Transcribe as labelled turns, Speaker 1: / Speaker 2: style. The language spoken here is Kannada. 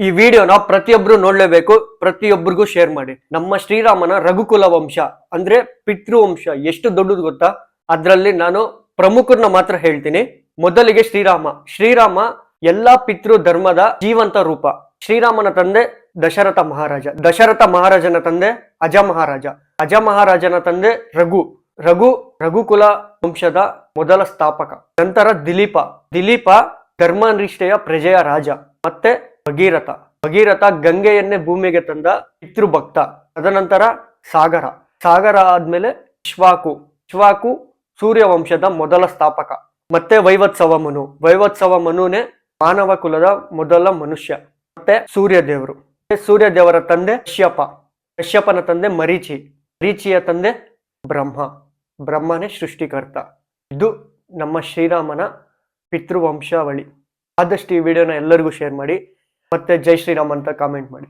Speaker 1: ಈ ವಿಡಿಯೋನ ಪ್ರತಿಯೊಬ್ರು ನೋಡ್ಲೇಬೇಕು, ಪ್ರತಿಯೊಬ್ಬರಿಗೂ ಶೇರ್ ಮಾಡಿ. ನಮ್ಮ ಶ್ರೀರಾಮನ ರಘುಕುಲ ವಂಶ ಅಂದ್ರೆ ಪಿತೃವಂಶ ಎಷ್ಟು ದೊಡ್ಡದು ಗೊತ್ತಾ? ಅದ್ರಲ್ಲಿ ನಾನು ಪ್ರಮುಖರನ್ನ ಮಾತ್ರ ಹೇಳ್ತೀನಿ. ಮೊದಲಿಗೆ ಶ್ರೀರಾಮ ಎಲ್ಲಾ ಪಿತೃ ಧರ್ಮದ ಜೀವಂತ ರೂಪ. ಶ್ರೀರಾಮನ ತಂದೆ ದಶರಥ ಮಹಾರಾಜನ ತಂದೆ ಅಜ ಮಹಾರಾಜನ ತಂದೆ ರಘುಕುಲ ವಂಶದ ಮೊದಲ ಸ್ಥಾಪಕ. ನಂತರ ದಿಲೀಪ ಧರ್ಮನಿಷ್ಠೆಯ ಪ್ರಜೆಯ ರಾಜ. ಮತ್ತೆ ಭಗೀರಥ ಗಂಗೆಯನ್ನೇ ಭೂಮಿಗೆ ತಂದ ಪಿತೃಭಕ್ತ. ತದನಂತರ ಸಾಗರ ಆದ್ಮೇಲೆ ಇಕ್ಷ್ವಾಕು ಸೂರ್ಯವಂಶದ ಮೊದಲ ಸ್ಥಾಪಕ. ಮತ್ತೆ ವೈವತ್ಸವ ಮನುನೇ ಮಾನವ ಕುಲದ ಮೊದಲ ಮನುಷ್ಯ. ಮತ್ತೆ ಸೂರ್ಯದೇವರ ತಂದೆ ಕಶ್ಯಪನ ತಂದೆ ಮರೀಚಿಯ ತಂದೆ ಬ್ರಹ್ಮನೇ ಸೃಷ್ಟಿಕರ್ತ. ಇದು ನಮ್ಮ ಶ್ರೀರಾಮನ ಪಿತೃವಂಶಾವಳಿ. ಆದಷ್ಟು ಈ ವಿಡಿಯೋನ ಎಲ್ಲರಿಗೂ ಶೇರ್ ಮಾಡಿ, ಮತ್ತೆ ಜೈ ಶ್ರೀರಾಮ್ ಅಂತ ಕಾಮೆಂಟ್ ಮಾಡಿ.